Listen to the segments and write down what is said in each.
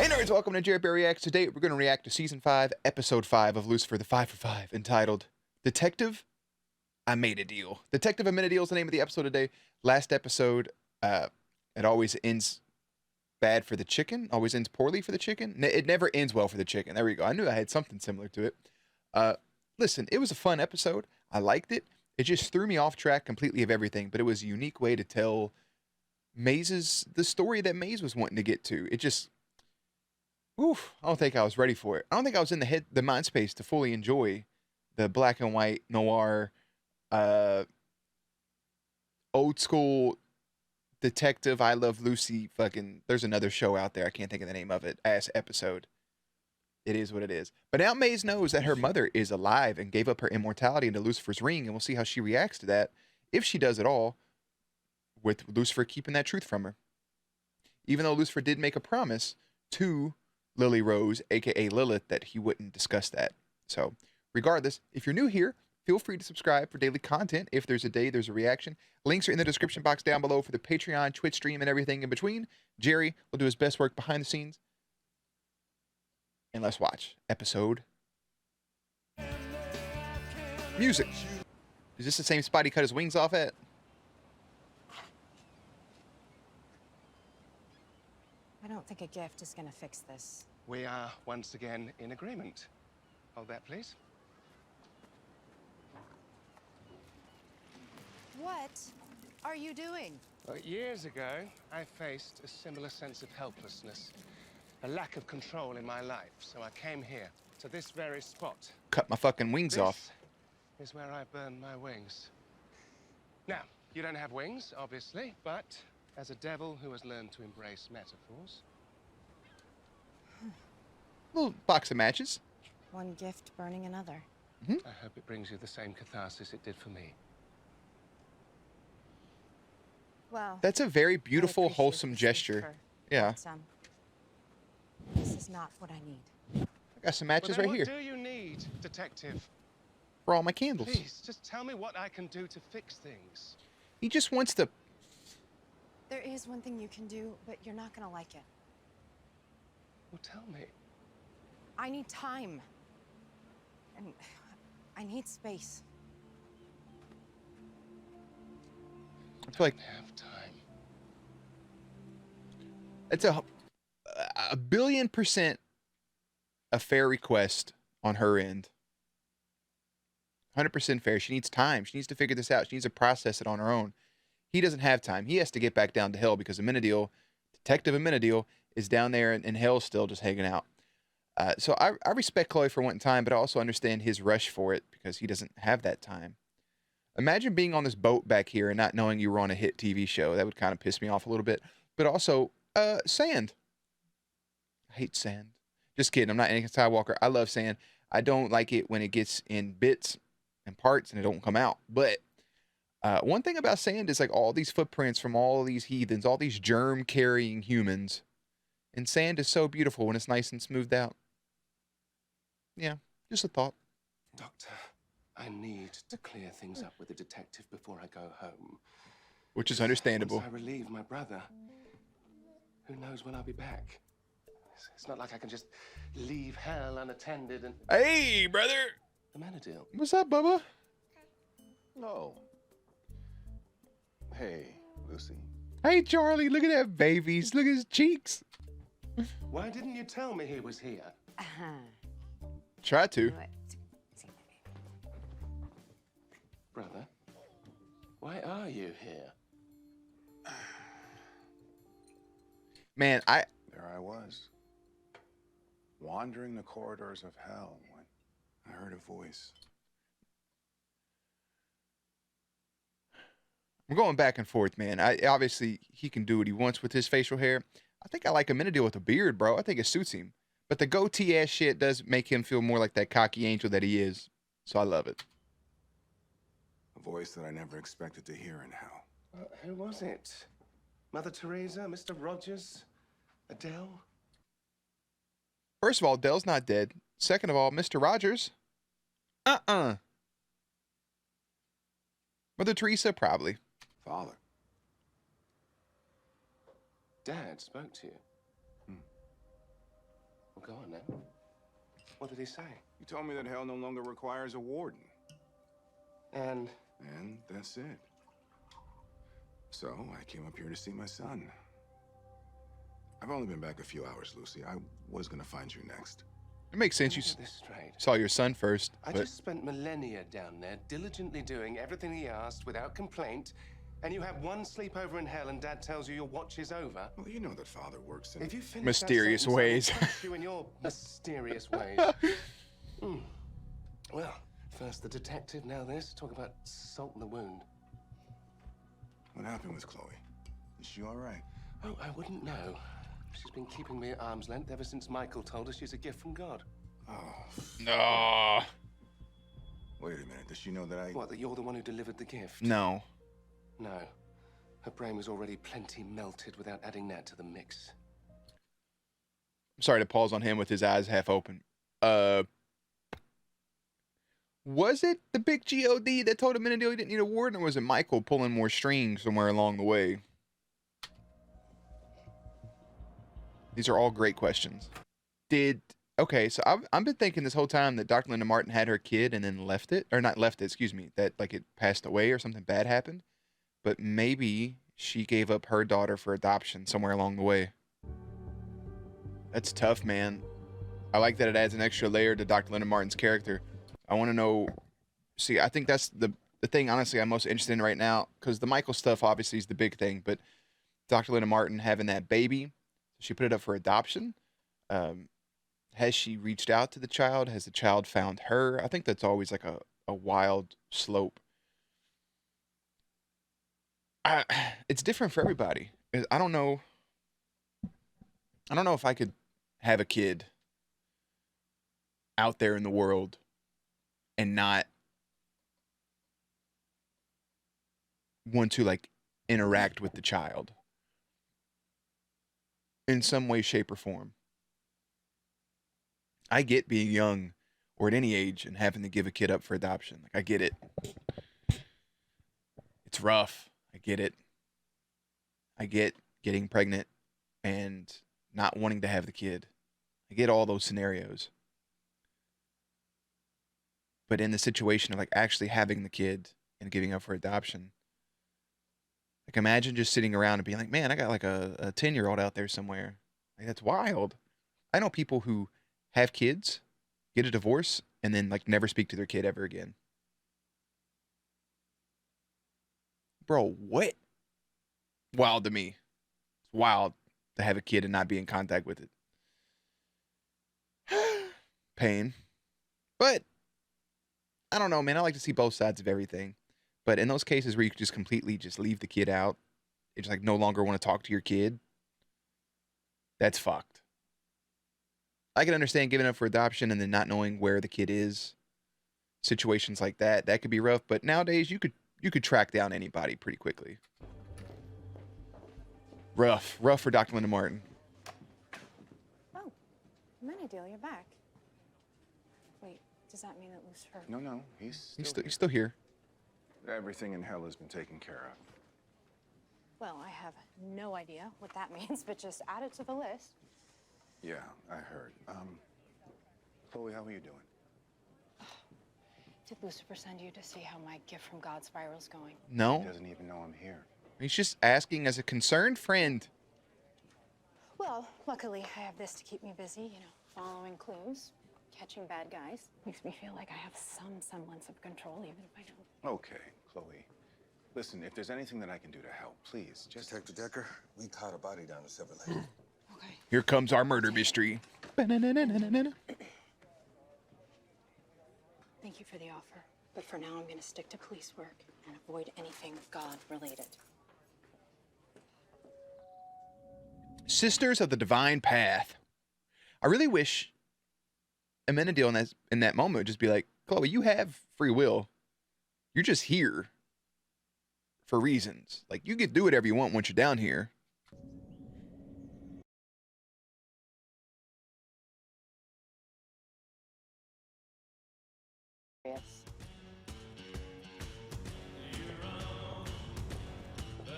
Hey nerds, welcome to Jared Bear Reacts. Today we're going to react to Season 5, Episode 5 of Lucifer, the 5 for 5, entitled Detective, I Made a Deal. Detective, I Made a Deal is the name of the episode today. Last episode, it always ends bad for the chicken, always ends poorly for the chicken. It never ends well for the chicken. There we go. I knew I had something similar to it. Listen, it was a fun episode. I liked it. It just threw me off track completely of everything, but it was a unique way to tell the story that Maze was wanting to get to. It just... Oof, I don't think I was ready for it. I don't think I was in the mind space to fully enjoy the black and white noir, old school detective. I Love Lucy. Fucking, there's another show out there. I can't think of the name of it. Ass episode. It is what it is. But now Maze knows that her mother is alive and gave up her immortality into Lucifer's ring, and we'll see how she reacts to that, if she does at all, with Lucifer keeping that truth from her. Even though Lucifer did make a promise to Lily Rose, aka Lilith, that he wouldn't discuss that. So, regardless, if you're new here, feel free to subscribe for daily content. If there's a day, there's a reaction. Links are in the description box down below for the Patreon, Twitch stream, and everything in between. Jerry will do his best work behind the scenes. And let's watch episode. Music. Is this the same spot he cut his wings off at? I don't think a gift is gonna fix this. We are once again in agreement. Hold that, please. What are you doing? Well, years ago, I faced a similar sense of helplessness, a lack of control in my life. So I came here to this very spot. Cut my fucking wings off. This is where I burned my wings. Now, you don't have wings, obviously, but as a devil who has learned to embrace metaphors. Little box of matches. One gift burning another. I hope it brings you the same catharsis it did for me. Well, That's a very I beautiful, appreciate wholesome the gesture. Lucifer, Yeah. but, this is not what I need. I got some matches right here. What do you need, detective? For all my candles. Please, just tell me what I can do to fix things. He just wants to... There is one thing you can do, but you're not gonna like it. Well, tell me. I need time. And I need space. I feel like I have time. it's a billion% a fair request on her end. 100% fair. She needs time. She needs to figure this out. She needs to process it on her own. He doesn't have time. He has to get back down to hell because AMENADIEL, Detective AMENADIEL, is down there in hell still just hanging out. So I respect Chloe for wanting time, but I also understand his rush for it because he doesn't have that time. Imagine being on this boat back here and not knowing you were on a hit TV show. That would kind of piss me off a little bit. But also, sand. I hate sand. Just kidding. I'm not Anakin Skywalker. I love sand. I don't like it when it gets in bits and parts and it don't come out. But one thing about sand is like all these footprints from all these heathens, all these germ-carrying humans. And sand is so beautiful when it's nice and smoothed out. Yeah, just a thought. Doctor, I need to clear things up with the detective before I go home. Which is understandable. Once I relieve my brother, who knows when I'll be back? It's not like I can just leave hell unattended and... Hey, brother! AMENADIEL. What's up, Bubba? No. Hey, Lucy. Hey, Charlie, look at that babies. Look at his cheeks. Why didn't you tell me he was here? Try to. Brother, why are you here? Man, There I was, wandering the corridors of hell when I heard a voice. I'm going back and forth, man. Obviously, he can do what he wants with his facial hair. I think I like AMENADIEL with a beard, bro. I think it suits him. But the goatee ass shit does make him feel more like that cocky angel that he is. So I love it. A voice that I never expected to hear in hell. Who was it? Mother Teresa, Mr. Rogers, Adele? First of all, Dell's not dead. Second of all, Mr. Rogers. Mother Teresa, probably. Father. Dad spoke to you. go on now. What did he say? He told me that hell no longer requires a warden. And And that's it. So I came up here to see my son. I've only been back a few hours, Lucy. I was gonna find you next. It makes sense. let You me get this straight. saw your son first, I but just spent millennia down there, diligently doing everything he asked without complaint, and you have one sleepover in hell, and Dad tells you your watch is over. Well, you know that Father works in... If you finish Mysterious that sentence, I will ways. crush you in your mysterious ways. Well, first the detective, now this. Talk about salt in the wound. What happened with Chloe? Is she all right? Oh, I wouldn't know. She's been keeping me at arm's length ever since Michael told her she's a gift from God. Oh, no, wait a minute. Does she know that I... What, that you're the one who delivered the gift? no. No. Her brain was already plenty melted without adding that to the mix. I'm sorry to pause on him with his eyes half open. Was it the big God that told him Amenadiel he didn't need a warden, or was it Michael pulling more strings somewhere along the way? These are all great questions. Okay, so I've been thinking this whole time that Dr. Linda Martin had her kid and then left it, or not left it, excuse me, that like it passed away or something bad happened. But maybe she gave up her daughter for adoption somewhere along the way. That's tough, man. I like that it adds an extra layer to Dr. Linda Martin's character. I want to know. See, I think that's the thing, honestly, I'm most interested in right now, because the Michael stuff obviously is the big thing, but Dr. Linda Martin having that baby, she put it up for adoption. Has she reached out to the child? Has the child found her? I think that's always like a wild slope. It's different for everybody. I don't know. I don't know if I could have a kid out there in the world and not want to like interact with the child in some way, shape, or form. I get being young or at any age and having to give a kid up for adoption. Like, I get it. It's rough. I get it. I get getting pregnant and not wanting to have the kid. I get all those scenarios. But in the situation of like actually having the kid and giving up for adoption, like imagine just sitting around and being like, man, I got like a 10-year-old out there somewhere. Like, that's wild. I know people who have kids, get a divorce, and then like never speak to their kid ever again. Bro, what? Wild to me. It's wild to have a kid and not be in contact with it. Pain. But I don't know, man. I like to see both sides of everything. But in those cases where you could just completely just leave the kid out, it's like no longer want to talk to your kid, that's fucked. I can understand giving up for adoption and then not knowing where the kid is. Situations like that could be rough. But nowadays you could track down anybody pretty quickly. Rough for Dr. Linda Martin. Oh, Amenadiel, you're back. Wait, does that mean that Lucifer... No, he's He's still here. Everything in hell has been taken care of. Well, I have no idea what that means, but just add it to the list. Yeah, I heard. Chloe, how are you doing? Did Lucifer send you to see how my gift from God spiral's going? No. He doesn't even know I'm here. He's just asking as a concerned friend. Well, luckily I have this to keep me busy, you know, following clues, catching bad guys. Makes me feel like I have some semblance of control, even if I don't. Okay, Chloe. Listen, if there's anything that I can do to help, please, just... Detective Decker, we caught a body down the 7 Lane. Okay. Here comes our murder mystery. Thank you for the offer, but for now I'm going to stick to police work and avoid anything God-related. Sisters of the Divine Path. I really wish Amenadiel in that moment would just be like, Chloe, you have free will. You're just here for reasons. Like, you can do whatever you want once you're down here. Yes.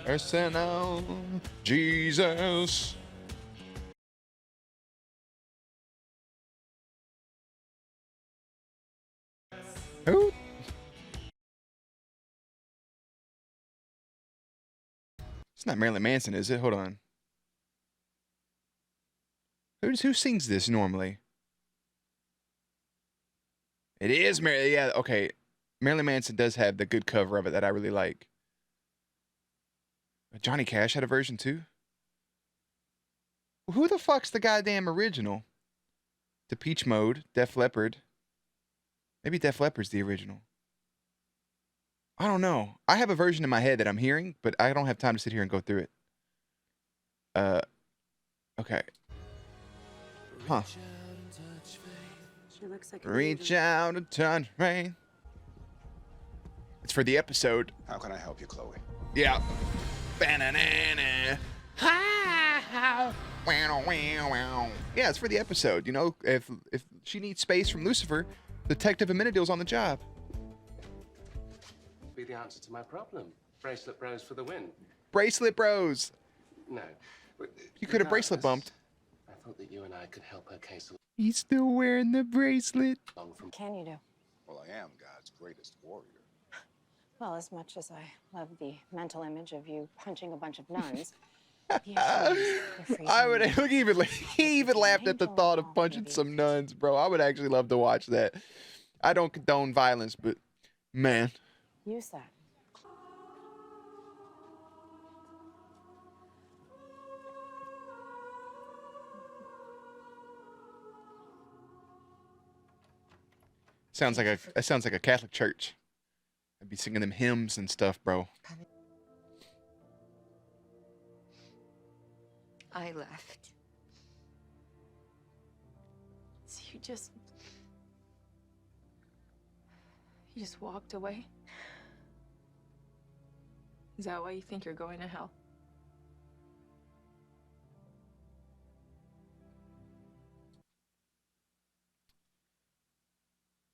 Arsenal, Jesus. It's not Marilyn Manson, is it? Hold on. Who sings this normally? It is Marilyn. Yeah, okay. Marilyn Manson does have the good cover of it that I really like. Johnny Cash had a version too. Who the fuck's the goddamn original? Depeche Mode, Def Leppard. Maybe Def Leppard's the original. I don't know. I have a version in my head that I'm hearing, but I don't have time to sit here and go through it. Okay. Huh. She looks like Reach out and touch rain. It's for the episode. How can I help you, Chloe? Yeah. Banana. Yeah, it's for the episode. You know, if she needs space from Lucifer, Detective Amenadiel's on the job. Be the answer to my problem. Bracelet bros for the win. Bracelet bros. No. You could have bracelet bumped. I thought that you and I could help her case He's still wearing the bracelet. along from. Can you do? Well, I am God's greatest warrior. Well, as much as I love the mental image of you punching a bunch of nuns, the issue is you're freezing I would. me. He even laughed at the thought of punching some nuns, bro. I would actually love to watch that. I don't condone violence, but man, Use that. sounds like a Catholic church. I'd be singing them hymns and stuff, bro. I left. So you just walked away? Is that why you think you're going to hell?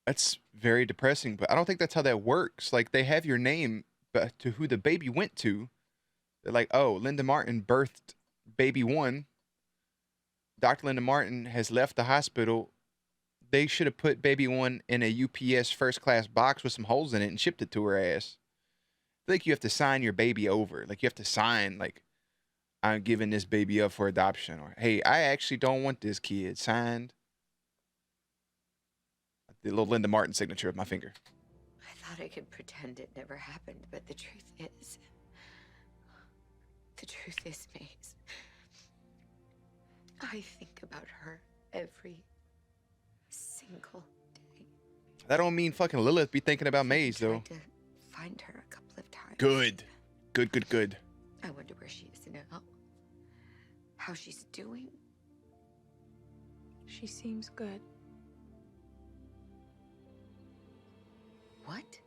That's very depressing, but I don't think that's how that works. Like, they have your name, but to who the baby went to. They're like, oh, Linda Martin birthed baby one. Dr. Linda Martin has left the hospital. They should have put baby one in a UPS first class box with some holes in it and shipped it to her ass. I think you have to sign your baby over. Like, you have to sign, like, I'm giving this baby up for adoption. Or, hey, I actually don't want this kid. Signed. The little Linda Martin signature of my finger. I thought I could pretend it never happened, but the truth is, Maze, I think about her every single day. That don't mean fucking Lilith be thinking about Maze, though. Tried to find her a couple of times. Good. Good. I wonder where she is now. How she's doing. She seems good. What?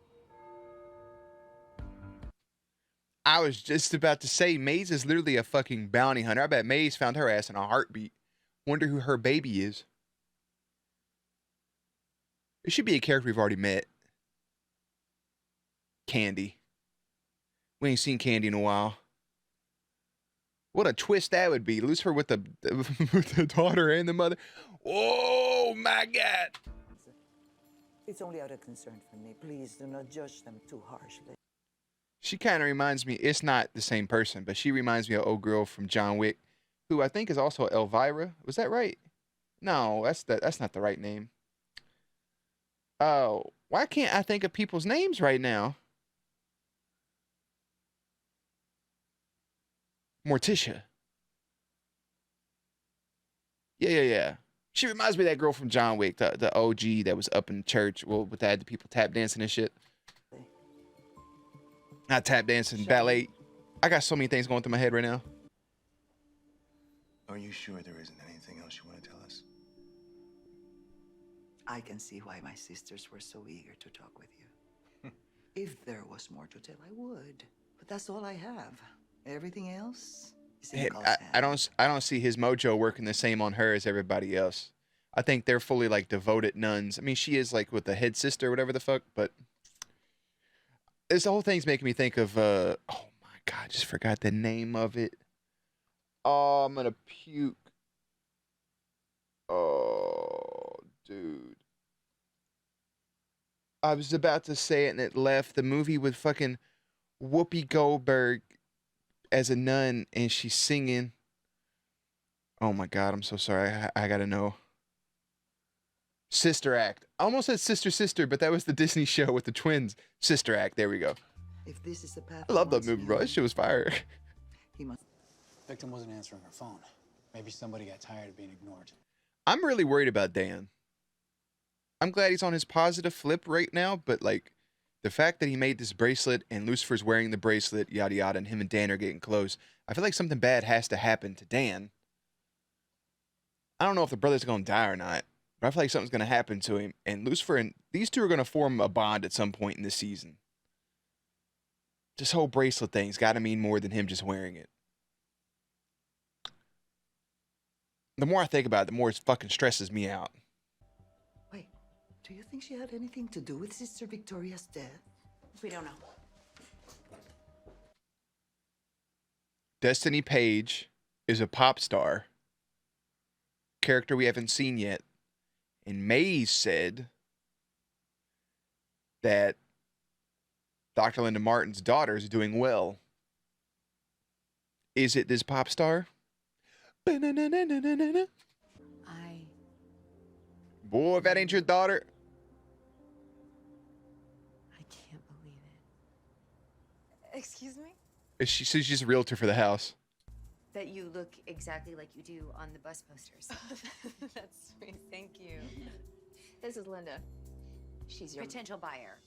I was just about to say, Maze is literally a fucking bounty hunter. I bet Maze found her ass in a heartbeat. Wonder who her baby is. It should be a character we've already met. Candy. We ain't seen Candy in a while. What a twist that would be. Lucifer with the with the daughter and the mother. Oh my God. It's only out of concern for me. Please do not judge them too harshly. She kind of reminds me, it's not the same person, but she reminds me of old girl from John Wick, who I think is also Elvira. Was that right? No, that's not the right name. Oh, why can't I think of people's names right now? Morticia. Yeah. She reminds me of that girl from John Wick, the OG that was up in church. Well, with that, the people tap dancing and shit. Not tap dancing, ballet. I got so many things going through my head right now. Are you sure there isn't anything else you want to tell us? I can see why my sisters were so eager to talk with you. If there was more to tell, I would. But that's all I have. Everything else is in God's hands. I don't see his mojo working the same on her as everybody else. I think they're fully like devoted nuns. I mean, she is like with the head sister or whatever the fuck, but this whole thing's making me think of oh my God, I just forgot the name of it. Oh, I'm gonna puke. Oh, dude. I was about to say it and it left. The movie with fucking Whoopi Goldberg as a nun and she's singing. Oh my God, I'm so sorry. I gotta know. Sister Act. I almost said Sister Sister, but that was the Disney show with the twins. Sister Act. There we go. If this is the path I he love that wants movie, me bro. on, That shit was fire. he must. Victim wasn't answering her phone. Maybe somebody got tired of being ignored. I'm really worried about Dan. I'm glad he's on his positive flip right now, but like the fact that he made this bracelet and Lucifer's wearing the bracelet, yada yada, and him and Dan are getting close, I feel like something bad has to happen to Dan. I don't know if the brother's gonna die or not, but I feel like something's gonna happen to him. And Lucifer and these two are gonna form a bond at some point in this season. This whole bracelet thing's gotta mean more than him just wearing it. The more I think about it, the more it fucking stresses me out. Wait, do you think she had anything to do with Sister Victoria's death? We don't know. Destiny Page is a pop star, character we haven't seen yet. And Maze said that Dr. Linda Martin's daughter is doing well. Is it this pop star? I Boy, if that ain't your daughter. can't believe it. Excuse me? She's just a realtor for the house. That you look exactly like you do on the bus posters. That's sweet. Thank you. This is Linda. She's your potential buyer.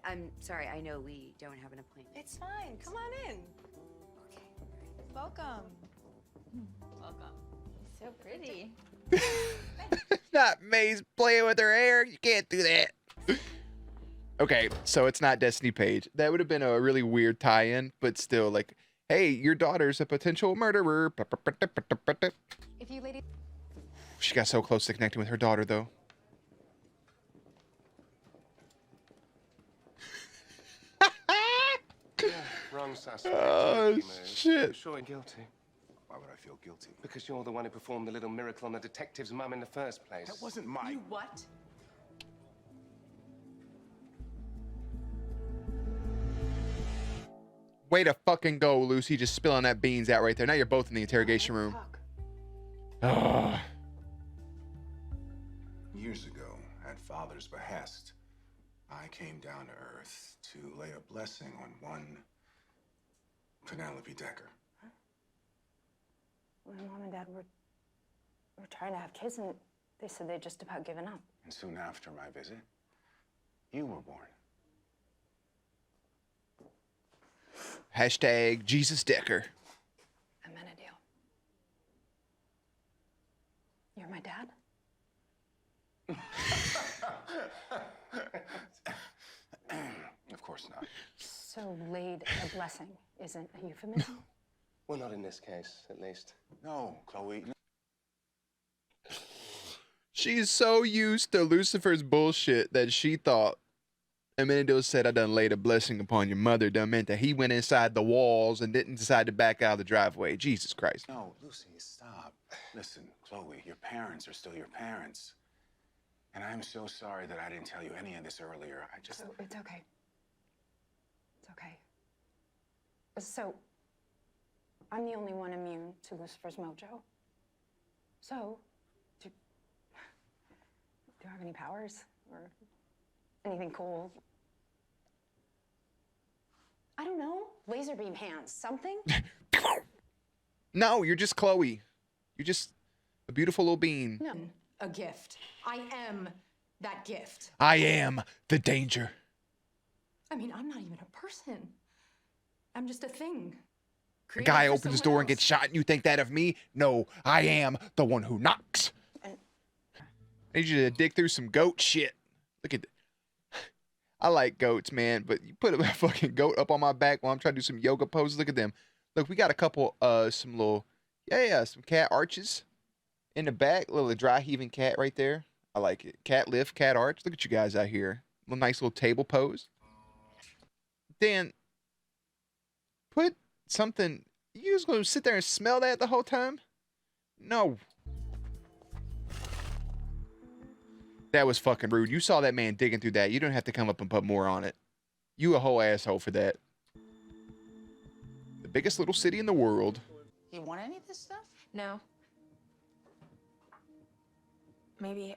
I'm sorry, I know we don't have an appointment. It's fine. Come on in. Okay. Welcome. Welcome. So pretty. Not Maze playing with her hair. You can't do that. Okay, so it's not Destiny Page. That would have been a really weird tie-in, but still, like, hey, your daughter's a potential murderer. If you ladies. She got so close to connecting with her daughter, though. Wrong suspect. Oh, Tricky move. shit. I'm sure you're guilty. Why would I feel guilty? Because you're the one who performed the little miracle on the detective's mum in the first place. That wasn't my... What? Way to fucking go, Lucy. Just spilling that beans out right there. Now you're both in the interrogation room. Ugh. Years ago, at Father's behest, I came down to Earth to lay a blessing on one Penelope Decker. My mom and dad were trying to have kids, and they said they'd just about given up. And soon after my visit, you were born. Hashtag Jesus Decker. AMENADIEL. You're my dad? Of course not. So laid a blessing isn't a euphemism? Well, not in this case, at least. No, Chloe. No. She's so used to Lucifer's bullshit that she thought Amenadiel said, I done laid a blessing upon your mother. Done meant that he went inside the walls and didn't decide to back out of the driveway. Jesus Christ. No, Lucy, stop. Listen, Chloe, your parents are still your parents. And I'm so sorry that I didn't tell you any of this earlier. I just... So it's okay. It's okay. So, I'm the only one immune to Lucifer's mojo. So, do I have any powers? Or anything cool? I don't know. Laser beam hands. Something? No, you're just Chloe. You're just a beautiful little bean. No. A gift. I am that gift. I am the danger. I mean, I'm not even a person. I'm just a thing. A Created guy for opens his someone door and gets else. shot and you think that of me? No, I am the one who knocks. I need you to dig through some goat shit. Look at that. I like goats, man, but you put a fucking goat up on my back while I'm trying to do some yoga poses. Look at them. Look, we got a couple, some little, some cat arches in the back. Little dry heaving cat right there. I like it. Cat lift, cat arch. Look at you guys out here. Little nice little table pose. Dan, put something. You just gonna sit there and smell that the whole time? No. That was fucking rude. You saw that man digging through that. You don't have to come up and put more on it. You a whole asshole for that. The biggest little city in the world. You want any of this stuff? No. Maybe.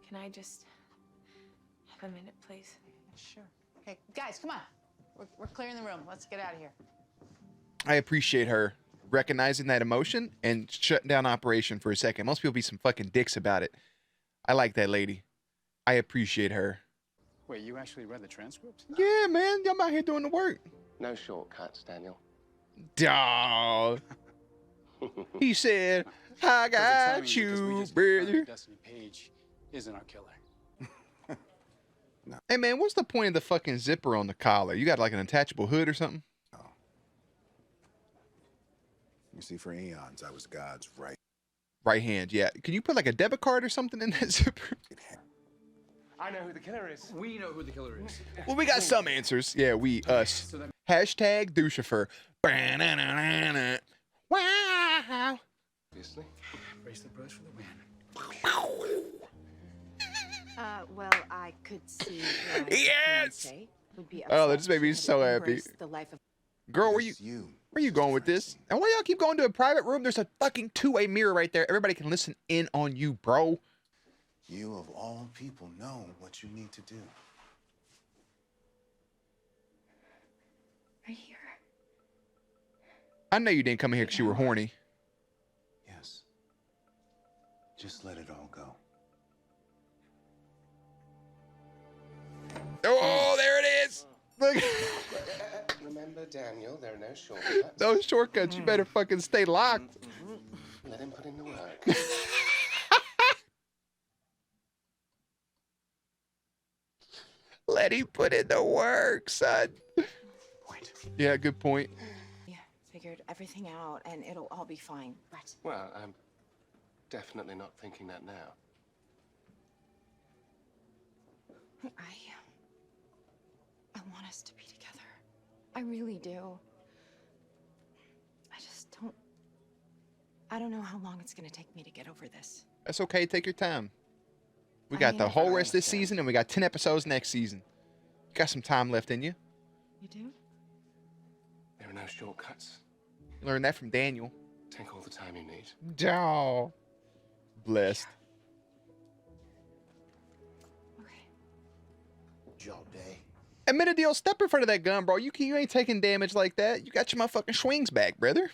Can I just have a minute, please? Sure. Okay, guys, come on. We're clearing the room. Let's get out of here. I appreciate her recognizing that emotion and shutting down operation for a second. Most people be some fucking dicks about it. I like that lady. I appreciate her. Wait, you actually read the transcript? Yeah, man. I'm out here doing the work. No shortcuts, Daniel. Dawg. He said, I got you, brother. Destiny Page isn't our killer. Hey, man, what's the point of the fucking zipper on the collar? You got like an attachable hood or something? Oh. You see, for eons, I was God's right hand, yeah. Can you put like a debit card or something in that zipper? I know who the killer is. We know who the killer is. Well, we got some answers. Yeah, we, us. Hashtag Lucifer. Wow. Obviously. Brace the brush for the win. Well, I could see why Yes! fiancé would be Oh, upset that just made me she had so happy. embraced the life of Girl, where you going with this? And why y'all keep going to a private room? There's a fucking two-way mirror right there. Everybody can listen in on you, bro. You, of all people, know what you need to do. right here. I know you didn't come in here because you were horny. Yes. Just let it all go. Oh, there it is. Look. Remember, Daniel, there are no shortcuts. Those shortcuts, you better fucking stay locked. Let him put in the work. Let him put in the work, son. Point. Yeah, good point. Yeah, figured everything out and it'll all be fine. But Well, I'm definitely not thinking that now. I want us to be together. I really do. I don't know how long it's gonna take me to get over this. That's okay. Take your time. We I got mean, the if whole I rest of this understand. season, and we got 10 episodes next season. You got some time left in you. You do? There are no shortcuts. Learn that from Daniel. Take all the time you need. Oh, blessed. All day. AMENADIEL, step in front of that gun, bro. You ain't taking damage like that. You got your motherfucking swings back, brother.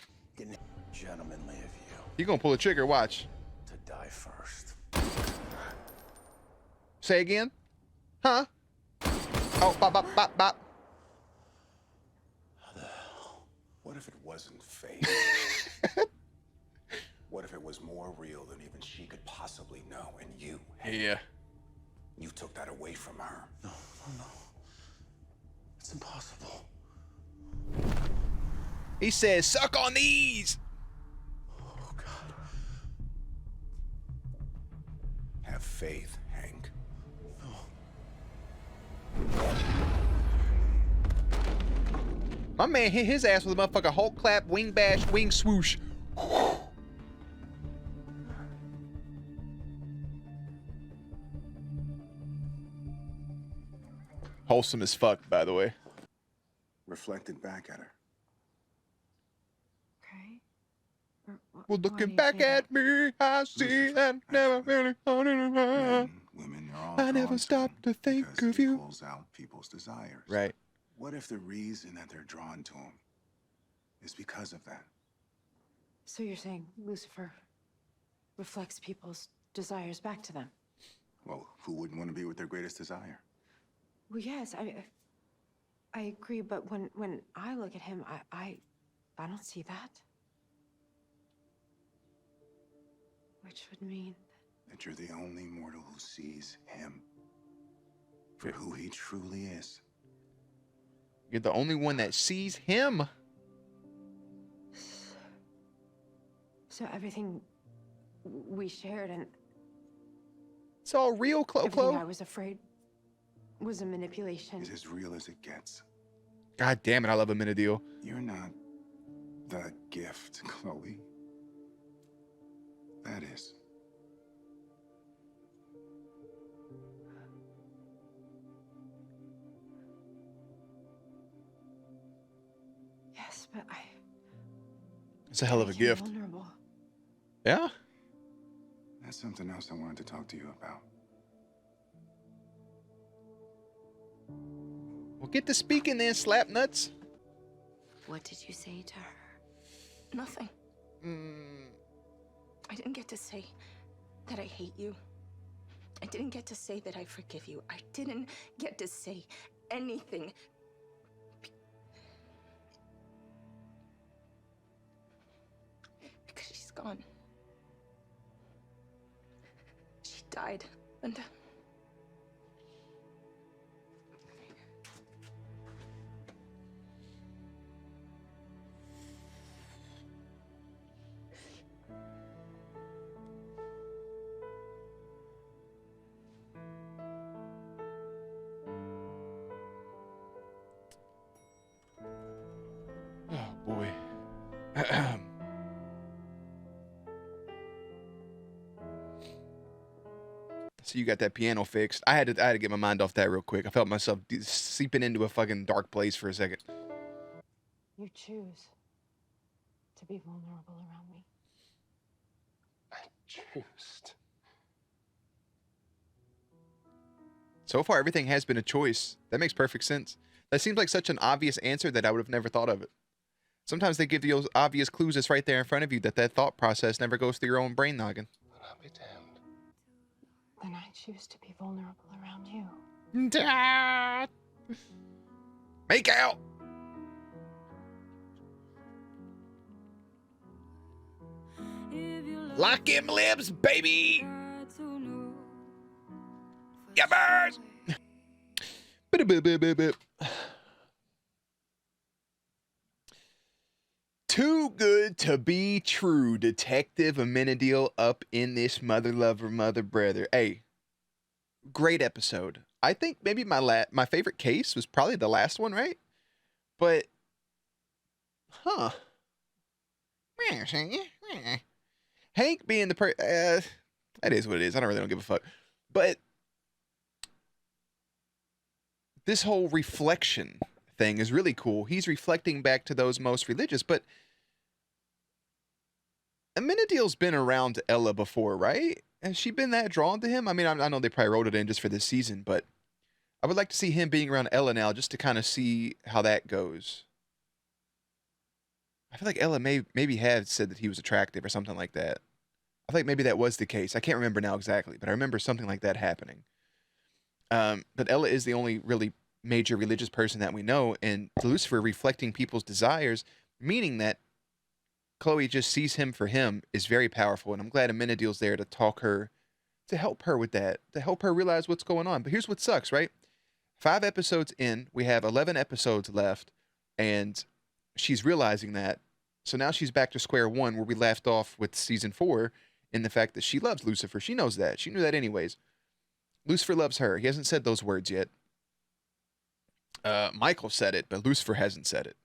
Gentlemanly of you You gonna pull a trigger, watch. to die first. Say again? Huh? Oh, bop, bop, bop, bop. What if it wasn't fate? What if it was more real than even she could possibly know? And you, Yeah. you took that away from her. No. It's impossible. He says, suck on these. Oh, God. Have faith, Hank. My man hit his ass with a motherfucking Hulk clap, wing bash, wing swoosh. Wholesome as fuck, by the way. Reflected back at her. Okay. Well, looking back at me, I see that never really on it. Men, women are all I never drawn stopped to think because of he you. pulls out people's desires. Right. What if the reason that they're drawn to him is because of that? So you're saying Lucifer reflects people's desires back to them? Well, who wouldn't want to be with their greatest desire? Well, yes, I agree, but when I look at him, I don't see that. Which would mean That you're the only mortal who sees him for who he truly is. You're the only one that sees him. so everything we shared and It's all real, everything I Clo. was afraid was a manipulation. Is as real as it gets. God damn it, I love AMENADIEL. You're not the gift, Chloe. That is. but It's a hell of a makes me gift. vulnerable. Yeah. That's something else I wanted to talk to you about. Well, get to speaking then, slap nuts. What did you say to her? Nothing. I didn't get to say that I hate you. I didn't get to say that I forgive you. I didn't get to say anything. Because she's gone. She died, Linda. Oh boy. So you got that piano fixed. I had to get my mind off that real quick. I felt myself seeping into a fucking dark place for a second. You choose to be vulnerable around me. I choose. So far, everything has been a choice. That makes perfect sense. That seems like such an obvious answer that I would have never thought of it. Sometimes they give you those obvious clues that's right there in front of you that thought process never goes through your own brain noggin. Well, I'll be damned. Then I choose to be vulnerable around you. Dad! Make out! Lock him lips, baby! Yummers! Too good to be true, Detective Amenadiel up in this mother lover, mother brother. Hey, great episode. I think maybe my favorite case was probably the last one, right? But, huh. Hank being the that is what it is. I don't give a fuck. But this whole reflection thing is really cool. He's reflecting back to those most religious, but Amenadiel's been around Ella before, right? Has she been that drawn to him? I mean, I know they probably wrote it in just for this season, but I would like to see him being around Ella now just to kind of see how that goes. I feel like Ella maybe had said that he was attractive or something like that. I think maybe that was the case. I can't remember now exactly, but I remember something like that happening. But Ella is the only really major religious person that we know, and Lucifer reflecting people's desires, meaning that Chloe just sees him for him, is very powerful. And I'm glad Amenadiel's there to help her with that, to help her realize what's going on. But here's what sucks, right? 5 episodes in, we have 11 episodes left, and she's realizing that. So now she's back to square one where we left off with season 4 in the fact that she loves Lucifer. She knows that. She knew that anyways. Lucifer loves her. He hasn't said those words yet. Michael said it, but Lucifer hasn't said it.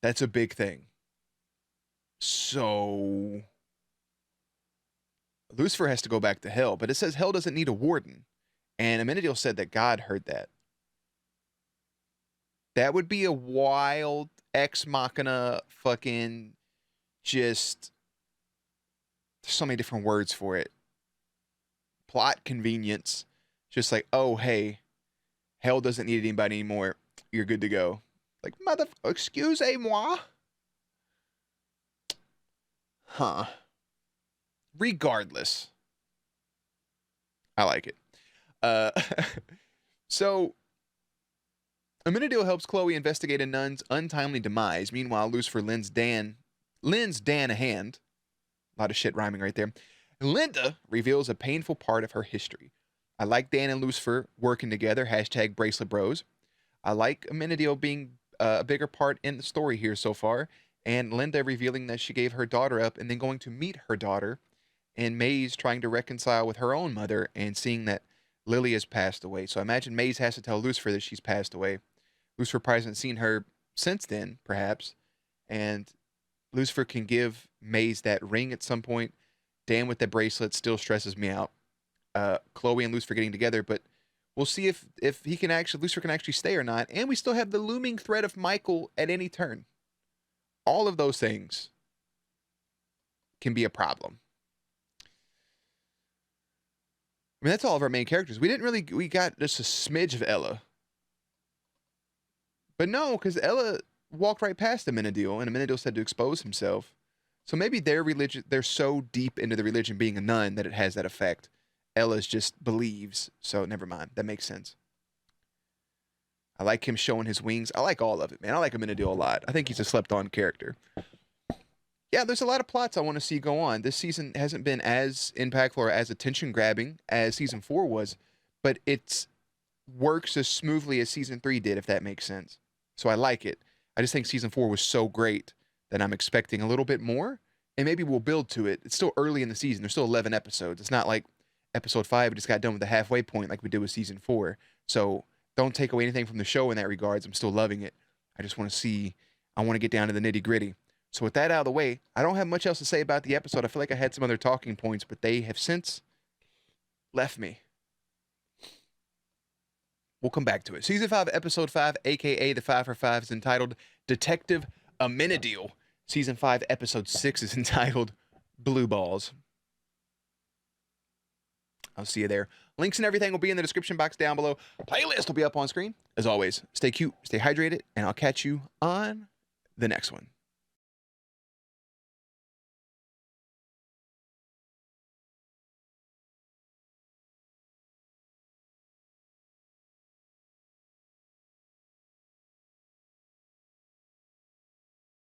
That's a big thing. So Lucifer has to go back to hell, but it says hell doesn't need a warden. And Amenadiel said that God heard that. That would be a wild ex machina fucking just, there's so many different words for it. Plot convenience. Just like, oh, hey, hell doesn't need anybody anymore. You're good to go. Like, excusez-moi. Huh. Regardless. I like it. So, Amenadiel helps Chloe investigate a nun's untimely demise. Meanwhile, Lucifer lends Dan a hand. A lot of shit rhyming right there. Linda reveals a painful part of her history. I like Dan and Lucifer working together. # bracelet bros. I like Amenadiel being a bigger part in the story here so far. And Linda revealing that she gave her daughter up and then going to meet her daughter. And Maze trying to reconcile with her own mother and seeing that Lily has passed away. So I imagine Maze has to tell Lucifer that she's passed away. Lucifer probably hasn't seen her since then, perhaps. And Lucifer can give Maze that ring at some point. Dan with the bracelet still stresses me out. Chloe and Lucifer getting together, but we'll see if Lucifer can actually stay or not. And we still have the looming threat of Michael at any turn. All of those things can be a problem. I mean, that's all of our main characters. We got just a smidge of Ella. But no, because Ella walked right past Amenadiel, and Amenadiel said to expose himself. So maybe their religion, they're so deep into the religion being a nun that it has that effect. Ella's just believes. So never mind. That makes sense. I like him showing his wings. I like all of it, man. I like Amenadiel a lot. I think he's a slept-on character. Yeah, there's a lot of plots I want to see go on. This season hasn't been as impactful or as attention-grabbing as Season 4 was, but it works as smoothly as Season 3 did, if that makes sense. So I like it. I just think Season 4 was so great that I'm expecting a little bit more, and maybe we'll build to it. It's still early in the season. There's still 11 episodes. It's not like Episode 5 just got done with the halfway point like we did with Season 4. So don't take away anything from the show in that regards. I'm still loving it. I just want to see, I want to get down to the nitty-gritty. So with that out of the way, I don't have much else to say about the episode. I feel like I had some other talking points, but they have since left me. We'll come back to it. Season 5, Episode 5, a.k.a. the 5 for 5, is entitled Detective Amenadiel. Season 5, Episode 6 is entitled Blue Balls. I'll see you there. Links and everything will be in the description box down below. Playlist will be up on screen. As always, stay cute, stay hydrated, and I'll catch you on the next one.